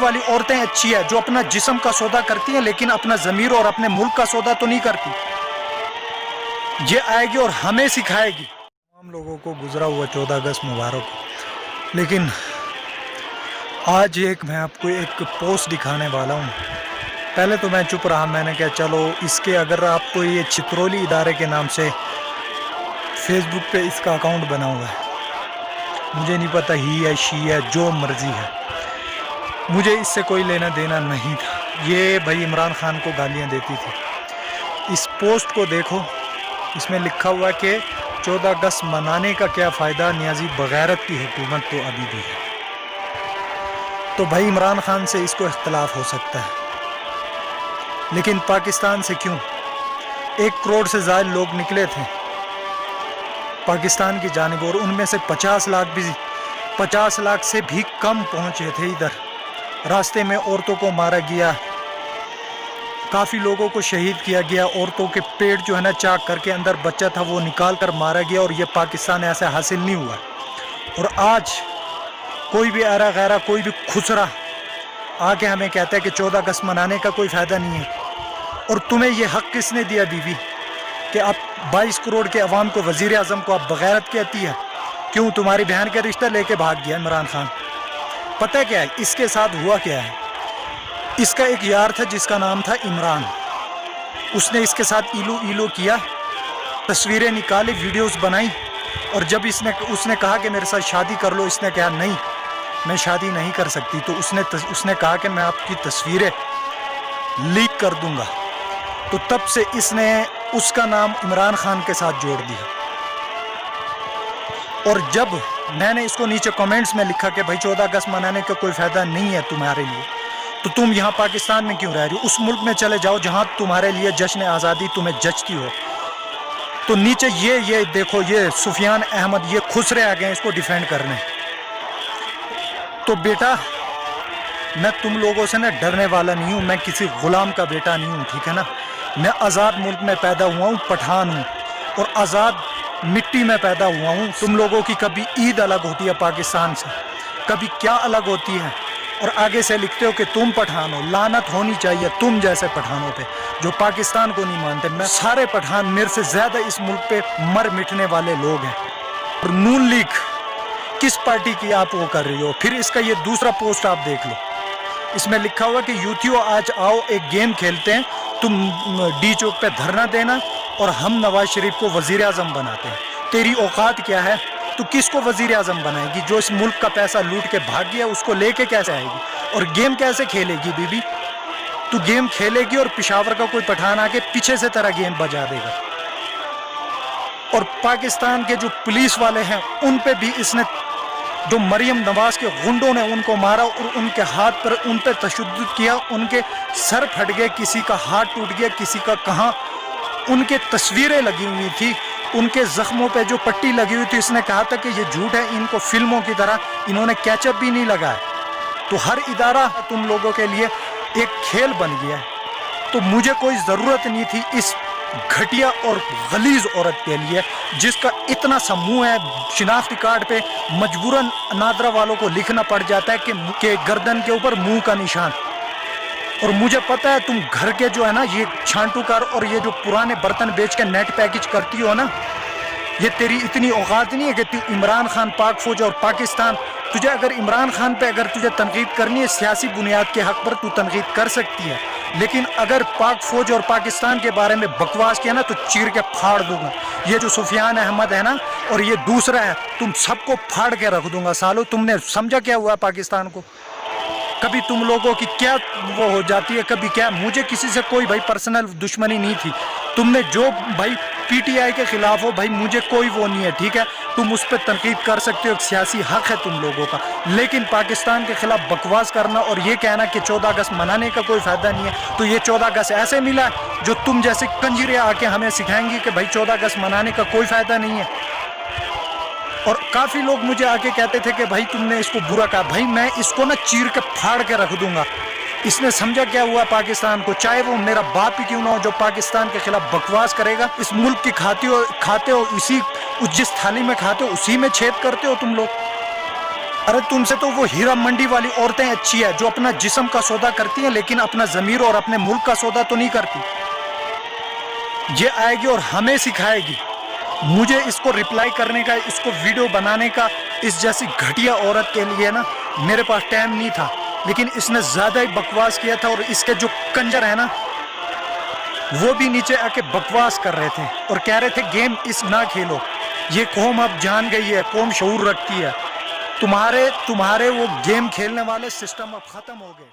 वाली औरतें अच्छी है जो अपना जिस्म का सौदा करती हैं, लेकिन अपना ज़मीर और अपने मुल्क का सौदा तो नहीं करती। ये आएगी और हमें सिखाएगी। हम लोगों को गुजरा हुआ 14 अगस्त मुबारक। लेकिन आज मैं आपको एक पोस्ट दिखाने वाला हूँ। पहले तो मैं चुप रहा, मैंने कहा चलो इसके अगर आपको ये चित्रोली इदारे के नाम से फेसबुक पे इसका अकाउंट बना हुआ है, मुझे नहीं पता ही है शी है जो मर्जी है, मुझे इससे कोई लेना देना नहीं था। ये भाई इमरान खान को गालियाँ देती थी। इस पोस्ट को देखो, इसमें लिखा हुआ है कि 14 अगस्त मनाने का क्या फ़ायदा, नियाज़ी बगैरत की हुकूमत तो अभी भी है। तो भाई इमरान खान से इसको इख्तलाफ हो सकता है, लेकिन पाकिस्तान से क्यों? 1 करोड़ से ज़्यादा लोग निकले थे पाकिस्तान की जानिब, और उनमें से 50 लाख से भी कम पहुँचे थे इधर। रास्ते में औरतों को मारा गया, काफ़ी लोगों को शहीद किया गया, औरतों के पेट जो है ना चाक करके अंदर बच्चा था वो निकाल कर मारा गया, और ये पाकिस्तान ऐसे हासिल नहीं हुआ। और आज कोई भी आरा गैरा, कोई भी खुसरा आके हमें कहता है कि 14 अगस्त मनाने का कोई फ़ायदा नहीं है। और तुम्हें ये हक़ किसने दिया बीवी कि आप 22 करोड़ के अवाम को, वज़ीर आज़म को आप बगैरत कहती है? क्यों? तुम्हारी बहन का रिश्ता लेके भाग गया इमरान खान। पता है क्या है इसके साथ हुआ क्या है? इसका एक यार था जिसका नाम था इमरान, उसने इसके साथ इलो किया, तस्वीरें निकाली, वीडियोस बनाई, और जब उसने कहा कि मेरे साथ शादी कर लो, इसने कहा नहीं मैं शादी नहीं कर सकती। तो उसने कहा कि मैं आपकी तस्वीरें लीक कर दूंगा। तो तब से इसने उसका नाम इमरान खान के साथ जोड़ दिया। और जब मैंने इसको नीचे कमेंट्स में लिखा कि भाई 14 अगस्त मनाने का कोई फ़ायदा नहीं है तुम्हारे लिए, तो तुम यहाँ पाकिस्तान में क्यों रह रही हो? उस मुल्क में चले जाओ जहाँ तुम्हारे लिए जश्न आज़ादी तुम्हें जचती हो। तो नीचे ये देखो, ये सुफियान अहमद, ये खुसरे आ गए इसको डिफेंड करने। तो बेटा मैं तुम लोगों से ना डरने वाला नहीं हूँ, मैं किसी गुलाम का बेटा नहीं हूँ, ठीक है ना। मैं आज़ाद मुल्क में पैदा हुआ हूँ, पठान हूँ, और आज़ाद मिट्टी में पैदा हुआ हूँ। तुम लोगों की कभी ईद अलग होती है पाकिस्तान से, कभी क्या अलग होती है, और आगे से लिखते हो कि तुम पठान हो। लानत होनी चाहिए तुम जैसे पठानों पे जो पाकिस्तान को नहीं मानते। मैं सारे पठान, मेरे से ज़्यादा इस मुल्क पे मर मिटने वाले लोग हैं। और नून लीग किस पार्टी की आप वो कर रही हो? फिर इसका ये दूसरा पोस्ट आप देख लो, इसमें लिखा हुआ कि यूथियों आज आओ एक गेम खेलते हैं, तुम डी चौक पे धरना देना और हम नवाज शरीफ को वज़ीर आज़म बनाते हैं। तेरी औकात क्या है? तो किसको वज़ीर आज़म बनाएगी? जो इस मुल्क का पैसा लूट के भाग गया उसको लेके कैसे आएगी? और गेम कैसे खेलेगी बीबी? तू गेम खेलेगी और पेशावर का कोई पठान आके पीछे से तेरा गेम बजा देगा। और पाकिस्तान के जो पुलिस वाले हैं उन पे भी इसने, जो मरियम नवाज के गुंडों ने उनको मारा और उनके हाथ पर उन पे तशद्दुद किया, उनके सर फट गए, किसी का हाथ टूट गया, किसी का कहाँ, उनके तस्वीरें लगी हुई थी, उनके ज़ख्मों पे जो पट्टी लगी हुई थी। इसने कहा था कि ये झूठ है, इनको फिल्मों की तरह इन्होंने कैचअप भी नहीं लगाया। तो हर इदारा तुम लोगों के लिए एक खेल बन गया है। तो मुझे कोई ज़रूरत नहीं थी इस घटिया और गलीज औरत के लिए जिसका इतना समूह है। शिनाख्ती कार्ड पे मजबूरन नादरा वालों को लिखना पड़ जाता है कि गर्दन के ऊपर मुंह का निशान। और मुझे पता है तुम घर के जो है ना ये छांटूकार और ये जो पुराने बर्तन बेच के नेट पैकेज करती हो ना, ये तेरी इतनी औकात नहीं है कि तू इमरान खान, पाक फौज और पाकिस्तान, तुझे अगर इमरान खान पे अगर तुझे तनकीद करनी है सियासी बुनियाद के हक पर, तू तनकीद कर सकती है, लेकिन अगर पाक फौज और पाकिस्तान के बारे में बकवास किया ना तो चीर के फाड़ दूंगा। ये जो सुफियान अहमद है ना और ये दूसरा है, तुम सबको फाड़ के रख दूंगा। सालो तुमने समझा क्या हुआ पाकिस्तान को? कभी तुम लोगों की क्या वो हो जाती है, कभी क्या। मुझे किसी से कोई भाई पर्सनल दुश्मनी नहीं थी। तुमने जो भाई पीटीआई के खिलाफ हो भाई, मुझे कोई वो नहीं है, ठीक है। तुम उस पर तनकीद कर सकते हो, एक सियासी हक है तुम लोगों का, लेकिन पाकिस्तान के खिलाफ बकवास करना और ये कहना कि 14 अगस्त मनाने का कोई फ़ायदा नहीं है, तो ये 14 अगस्त ऐसे मिला जो तुम जैसे कंजरे आके हमें सिखाएंगी कि भाई 14 अगस्त मनाने का कोई फ़ायदा नहीं है। और काफ़ी लोग मुझे आके कहते थे कि भाई तुमने इसको बुरा कहा। भाई मैं इसको ना चीर के फाड़ के रख दूंगा। इसने समझा क्या हुआ पाकिस्तान को, चाहे वो मेरा बाप ही क्यों ना हो, जो पाकिस्तान के खिलाफ बकवास करेगा। इस मुल्क की खाते हो इसी जिस थाली में खाते हो उसी में छेद करते हो तुम लोग। ارے تم سے تو وہ ہیرا منڈی والی عورتیں اچھی ہے جو اپنا جسم کا سودا کرتی ہیں لیکن اپنا ضمیر اور اپنے ملک کا سودا تو نہیں کرتی. یہ آئے گی اور ہمیں سکھائے گی. مجھے اس کو رپلائی کرنے کا, اس کو ویڈیو بنانے کا, اس جیسی گھٹیا عورت کے لیے نا میرے پاس ٹائم نہیں تھا, لیکن اس نے زیادہ ہی بکواس کیا تھا. اور اس کے جو کنجر ہیں نا وہ بھی نیچے آ کے بکواس کر رہے تھے اور کہہ رہے تھے گیم اس نہ کھیلو. یہ قوم اب جان گئی ہے, قوم شعور رکھتی ہے. تمہارے وہ گیم کھیلنے والے سسٹم اب ختم ہو گئے.